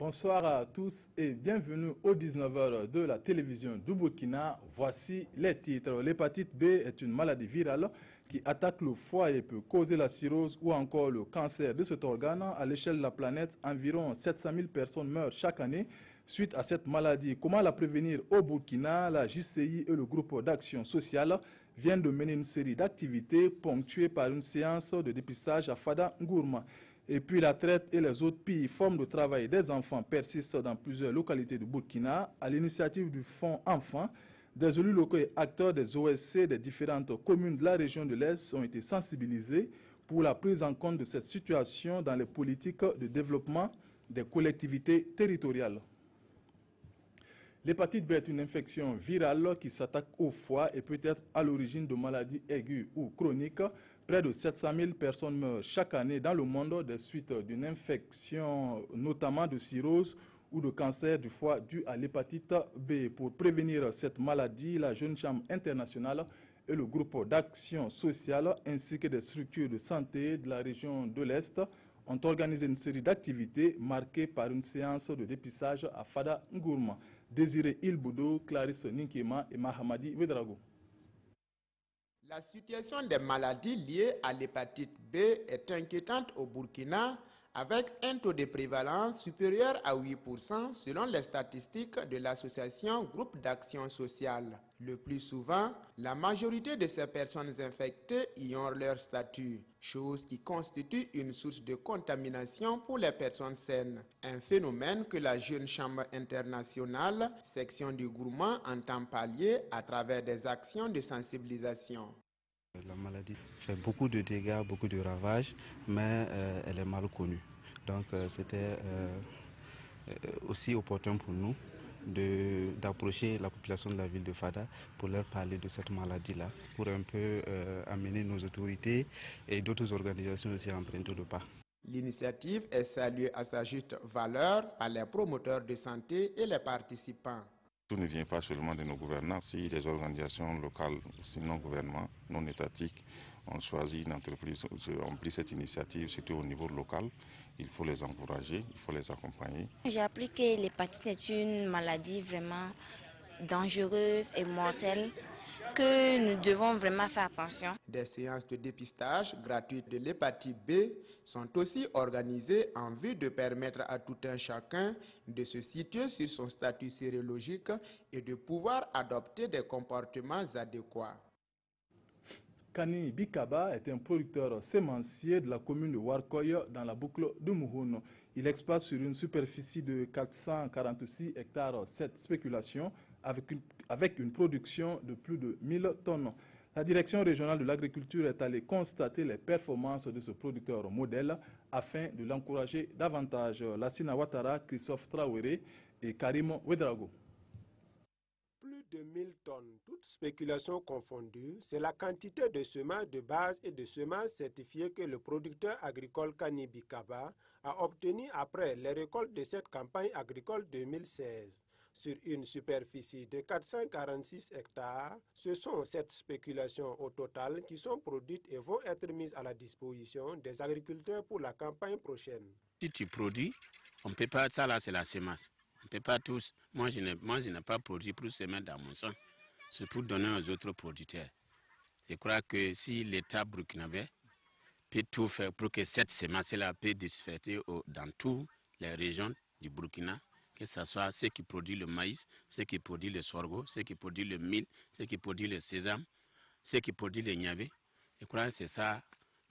Bonsoir à tous et bienvenue aux 19h de la télévision du Burkina. Voici les titres. L'hépatite B est une maladie virale qui attaque le foie et peut causer la cirrhose ou encore le cancer de cet organe. À l'échelle de la planète, environ 700 000 personnes meurent chaque année suite à cette maladie. Comment la prévenir au Burkina? La JCI et le groupe d'action sociale viennent de mener une série d'activités ponctuées par une séance de dépistage à Fada Ngourma. Et puis la traite et les autres pays formes de travail des enfants persistent dans plusieurs localités du Burkina. À l'initiative du Fonds Enfants, des élus locaux et acteurs des OSC des différentes communes de la région de l'Est ont été sensibilisés pour la prise en compte de cette situation dans les politiques de développement des collectivités territoriales. L'hépatite B est une infection virale qui s'attaque au foie et peut être à l'origine de maladies aiguës ou chroniques. Près de 700 000 personnes meurent chaque année dans le monde des suites d'une infection, notamment de cirrhose ou de cancer du foie dû à l'hépatite B. Pour prévenir cette maladie, la Jeune Chambre internationale et le groupe d'action sociale ainsi que des structures de santé de la région de l'Est ont organisé une série d'activités marquées par une séance de dépistage à Fada Ngourma. Désiré Ilboudo, Clarisse Ninkema et Mahamadi Vedrago. La situation des maladies liées à l'hépatite B est inquiétante au Burkina avec un taux de prévalence supérieur à 8% selon les statistiques de l'association Groupe d'action sociale. Le plus souvent, la majorité de ces personnes infectées ignorent leur statut, chose qui constitue une source de contamination pour les personnes saines. Un phénomène que la Jeune Chambre internationale, section du Gourmand, entend pallier à travers des actions de sensibilisation. La maladie fait beaucoup de dégâts, beaucoup de ravages, mais elle est mal connue. Donc c'était aussi opportun pour nous d'approcher la population de la ville de Fada pour leur parler de cette maladie-là, pour un peu amener nos autorités et d'autres organisations aussi à emprunter le pas. L'initiative est saluée à sa juste valeur par les promoteurs de santé et les participants. Tout ne vient pas seulement de nos gouvernants. Si les organisations locales, sinon gouvernements, non étatiques, ont choisi une entreprise, ont pris cette initiative, surtout au niveau local, il faut les encourager, il faut les accompagner. J'ai appris que l'hépatite est une maladie vraiment dangereuse et mortelle, que nous devons vraiment faire attention. Des séances de dépistage gratuites de l'hépatite B sont aussi organisées en vue de permettre à tout un chacun de se situer sur son statut sérologique et de pouvoir adopter des comportements adéquats. Kani Bikaba est un producteur sémencier de la commune de Warkoy dans la boucle de Mouhoun. Il exploite sur une superficie de 446 hectares cette spéculation avec une production de plus de 1000 tonnes. La direction régionale de l'agriculture est allée constater les performances de ce producteur modèle afin de l'encourager davantage. Lassina Ouattara, Christophe Traoré et Karim Ouedraogo. Plus de 1000 tonnes, toutes spéculations confondues, c'est la quantité de semences de base et de semences certifiées que le producteur agricole Kani Bikaba a obtenu après les récoltes de cette campagne agricole 2016. Sur une superficie de 446 hectares, ce sont 7 spéculations au total qui sont produites et vont être mises à la disposition des agriculteurs pour la campagne prochaine. Si tu produis, on ne peut pas, ça là c'est la semence. On ne peut pas tous, moi je n'ai pas produit pour semer dans mon champ, c'est pour donner aux autres producteurs. Je crois que si l'État burkinabé peut tout faire pour que cette semence-là puisse disperser dans toutes les régions du Burkina, que ce soit ceux qui produisent le maïs, ceux qui produisent le sorgho, ceux qui produisent le mil, ceux qui produisent le sésame, ceux qui produisent le niavé. Je crois que c'est ça,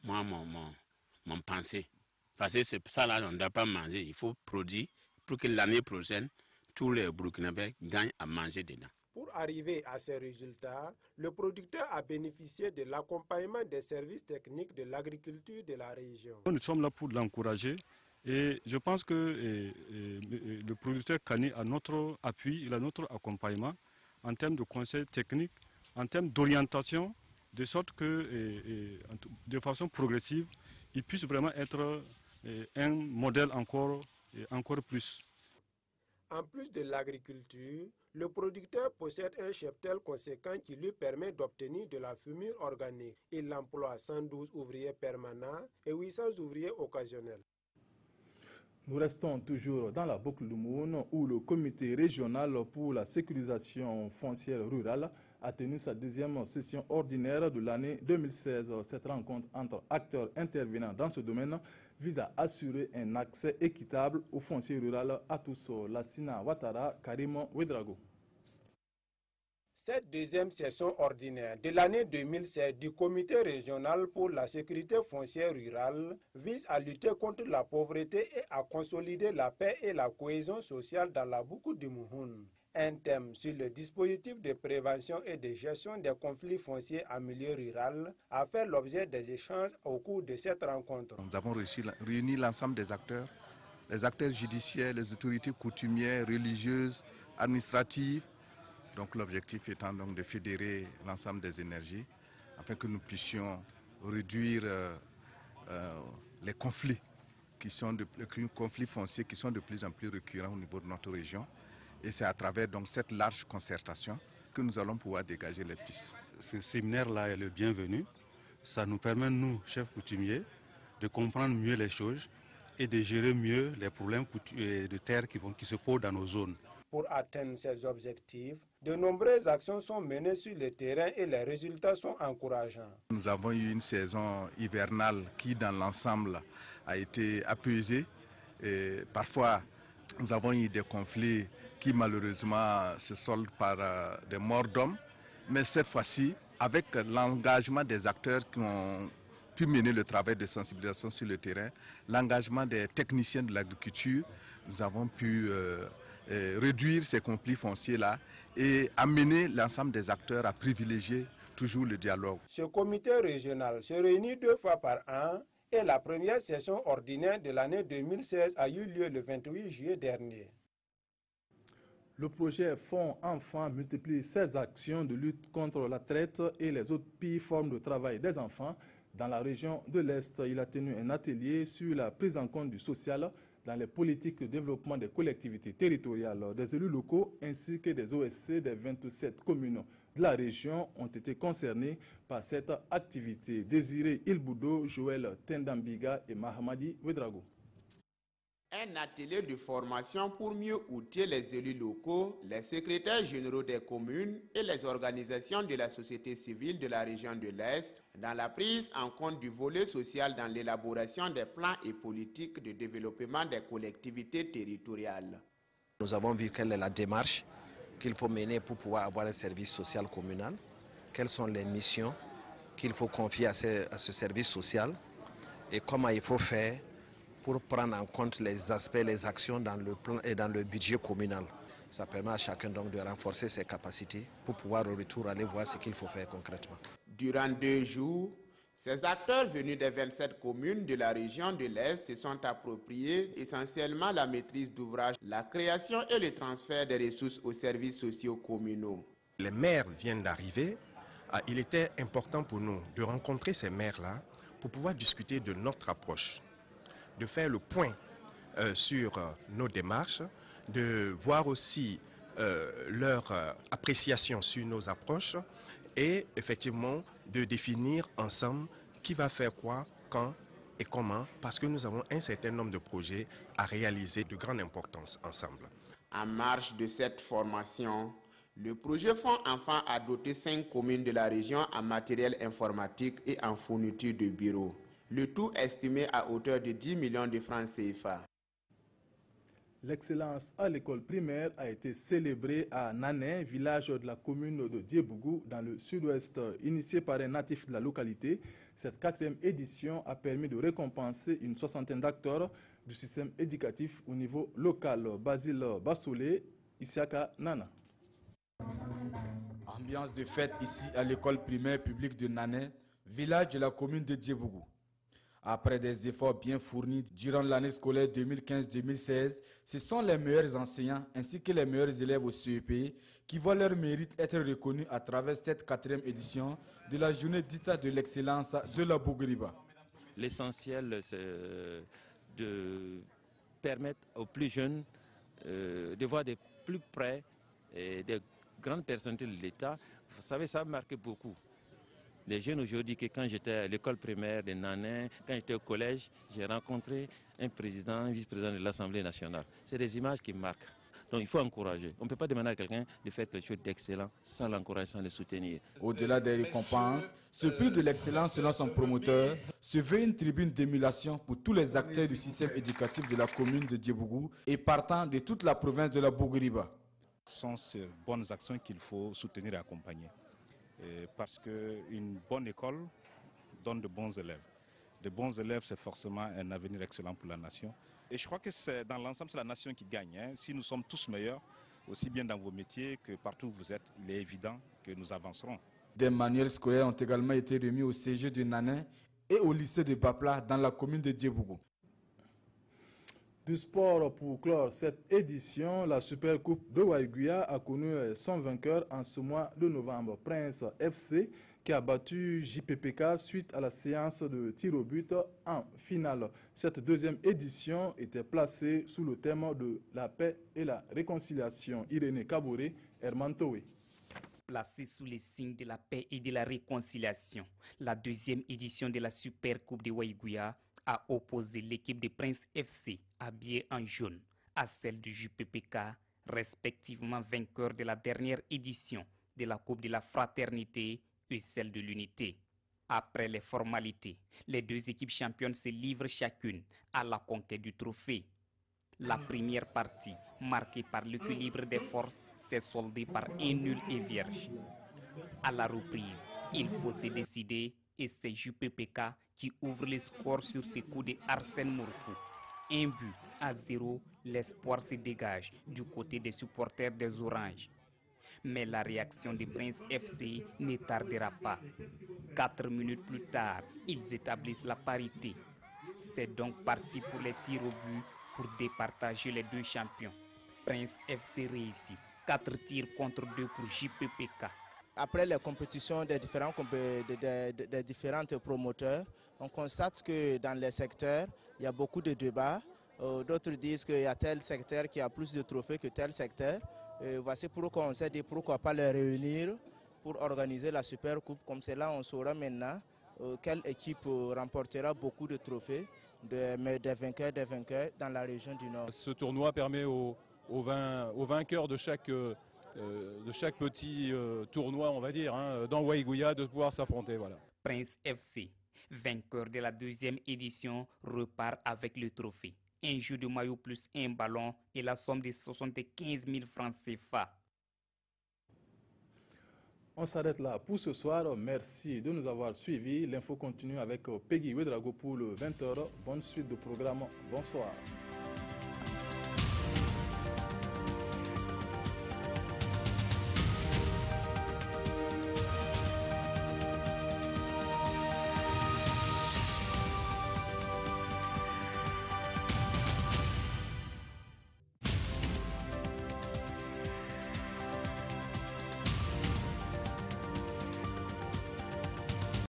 moi, mon pensée. Parce que c'est ça là, on ne doit pas manger. Il faut produire pour que l'année prochaine, tous les Burkinabés gagnent à manger dedans. Pour arriver à ces résultats, le producteur a bénéficié de l'accompagnement des services techniques de l'agriculture de la région. Nous sommes là pour l'encourager. Et je pense que le producteur Kani a notre appui, il a notre accompagnement en termes de conseils techniques, en termes d'orientation, de sorte que de façon progressive, il puisse vraiment être un modèle encore plus. En plus de l'agriculture, le producteur possède un cheptel conséquent qui lui permet d'obtenir de la fumure organique. Il emploie 112 ouvriers permanents et 800 ouvriers occasionnels. Nous restons toujours dans la boucle du Moun où le comité régional pour la sécurisation foncière rurale a tenu sa deuxième session ordinaire de l'année 2016. Cette rencontre entre acteurs intervenants dans ce domaine vise à assurer un accès équitable au foncier rural à tous. Lassina Ouattara, Karim Ouedraogo. Cette deuxième session ordinaire de l'année 2016 du Comité régional pour la sécurité foncière rurale vise à lutter contre la pauvreté et à consolider la paix et la cohésion sociale dans la boucle du Mouhoun. Un thème sur le dispositif de prévention et de gestion des conflits fonciers en milieu rural a fait l'objet des échanges au cours de cette rencontre. Nous avons réuni l'ensemble des acteurs, les acteurs judiciaires, les autorités coutumières, religieuses, administratives. Donc l'objectif étant donc de fédérer l'ensemble des énergies afin que nous puissions réduire les conflits fonciers qui sont de plus en plus récurrents au niveau de notre région. Et c'est à travers donc cette large concertation que nous allons pouvoir dégager les pistes. Ce séminaire-là est le bienvenu. Ça nous permet, nous, chefs coutumiers, de comprendre mieux les choses et de gérer mieux les problèmes de terre qui se posent dans nos zones. Pour atteindre ces objectifs, de nombreuses actions sont menées sur le terrain et les résultats sont encourageants. Nous avons eu une saison hivernale qui, dans l'ensemble, a été apaisée. Et parfois, nous avons eu des conflits qui, malheureusement, se soldent par des morts d'hommes. Mais cette fois-ci, avec l'engagement des acteurs qui ont pu mener le travail de sensibilisation sur le terrain, l'engagement des techniciens de l'agriculture, nous avons pu réduire ces conflits fonciers-là et amener l'ensemble des acteurs à privilégier toujours le dialogue. Ce comité régional se réunit 2 fois par an et la première session ordinaire de l'année 2016 a eu lieu le 28 juillet dernier. Le projet Fonds Enfants multiplie ses actions de lutte contre la traite et les autres pires formes de travail des enfants dans la région de l'Est. Il a tenu un atelier sur la prise en compte du social dans les politiques de développement des collectivités territoriales. Des élus locaux ainsi que des OSC des 27 communes de la région ont été concernés par cette activité. Désiré Ilboudo, Joël Tendambiga et Mahamadi Ouedraogo. Un atelier de formation pour mieux outiller les élus locaux, les secrétaires généraux des communes et les organisations de la société civile de la région de l'Est dans la prise en compte du volet social dans l'élaboration des plans et politiques de développement des collectivités territoriales. Nous avons vu quelle est la démarche qu'il faut mener pour pouvoir avoir un service social communal, quelles sont les missions qu'il faut confier à ce service social et comment il faut faire pour prendre en compte les aspects, les actions dans le plan et dans le budget communal. Ça permet à chacun donc de renforcer ses capacités pour pouvoir au retour aller voir ce qu'il faut faire concrètement. Durant 2 jours, ces acteurs venus des 27 communes de la région de l'Est se sont appropriés essentiellement la maîtrise d'ouvrage, la création et le transfert des ressources aux services sociaux communaux. Les maires viennent d'arriver. Il était important pour nous de rencontrer ces maires-là pour pouvoir discuter de notre approche, de faire le point sur nos démarches, de voir aussi leur appréciation sur nos approches et effectivement de définir ensemble qui va faire quoi, quand et comment, parce que nous avons un certain nombre de projets à réaliser de grande importance ensemble. En marge de cette formation, le projet Fonds Enfants a doté 5 communes de la région en matériel informatique et en fourniture de bureaux. Le tout estimé à hauteur de 10 millions de francs CFA. L'excellence à l'école primaire a été célébrée à Nané, village de la commune de Diebougou, dans le sud-ouest. Initiée par un natif de la localité, cette 4e édition a permis de récompenser une 60aine d'acteurs du système éducatif au niveau local. Basile Bassolé, Isiaka Nana. Ambiance de fête ici à l'école primaire publique de Nané, village de la commune de Diebougou. Après des efforts bien fournis durant l'année scolaire 2015-2016, ce sont les meilleurs enseignants ainsi que les meilleurs élèves au CEP qui voient leur mérite être reconnus à travers cette 4e édition de la journée dite de l'excellence de la Bougriba. L'essentiel, c'est de permettre aux plus jeunes de voir de plus près des grandes personnalités de l'État. Vous savez, ça a marqué beaucoup. Les jeunes aujourd'hui, que quand j'étais à l'école primaire de Nanin, quand j'étais au collège, j'ai rencontré un président, un vice-président de l'Assemblée nationale. C'est des images qui marquent. Donc il faut encourager. On ne peut pas demander à quelqu'un de faire quelque chose d'excellent sans l'encourager, sans le soutenir. Au-delà des récompenses, ce prix de l'excellence selon son promoteur se veut une tribune d'émulation pour tous les acteurs du système éducatif de la commune de Diebougou et partant de toute la province de la Bougriba. Ce sont ces bonnes actions qu'il faut soutenir et accompagner. Parce qu'une bonne école donne de bons élèves. De bons élèves, c'est forcément un avenir excellent pour la nation. Et je crois que c'est dans l'ensemble, c'est la nation qui gagne. Hein. Si nous sommes tous meilleurs, aussi bien dans vos métiers que partout où vous êtes, il est évident que nous avancerons. Des manuels scolaires ont également été remis au CG de Nanin et au lycée de Bapla dans la commune de Diebougou. Du sport pour clore cette édition, la Super Coupe de Waïguya a connu son vainqueur en ce mois de novembre, Prince FC, qui a battu JPPK suite à la séance de tir au but en finale. Cette deuxième édition était placée sous le thème de la paix et la réconciliation. Irénée Kabouré, Herman Toé. Placée sous les signes de la paix et de la réconciliation, la deuxième édition de la Super Coupe de Waïguya a opposé l'équipe de Prince FC, habillée en jaune, à celle du JPPK, respectivement vainqueur de la dernière édition de la Coupe de la Fraternité et celle de l'Unité. Après les formalités, les deux équipes championnes se livrent chacune à la conquête du trophée. La première partie, marquée par l'équilibre des forces, s'est soldée par un nul et vierge. À la reprise, il faut se décider et c'est JPPK qui ouvre le score sur ses coups de Arsène Mourfou. 1-0, l'espoir se dégage du côté des supporters des Oranges. Mais la réaction des Prince FC ne tardera pas. 4 minutes plus tard, ils établissent la parité. C'est donc parti pour les tirs au but pour départager les deux champions. Prince FC réussit. 4 tirs contre 2 pour JPPK. Après les compétitions des différents promoteurs, on constate que dans les secteurs, il y a beaucoup de débats. D'autres disent qu'il y a tel secteur qui a plus de trophées que tel secteur. Voici pourquoi on s'est dit pourquoi pas les réunir pour organiser la Super Coupe. Comme cela, on saura maintenant quelle équipe remportera beaucoup de trophées, des vainqueurs dans la région du Nord. Ce tournoi permet aux vainqueurs de chaque petit tournoi, on va dire, hein, dans Waïguya, de pouvoir s'affronter. Voilà. Prince FC, vainqueur de la deuxième édition, repart avec le trophée. Un jeu de maillot plus un ballon et la somme de 75 000 francs CFA. On s'arrête là pour ce soir. Merci de nous avoir suivis. L'info continue avec Peggy Wedrago pour le 20h. Bonne suite de programme. Bonsoir.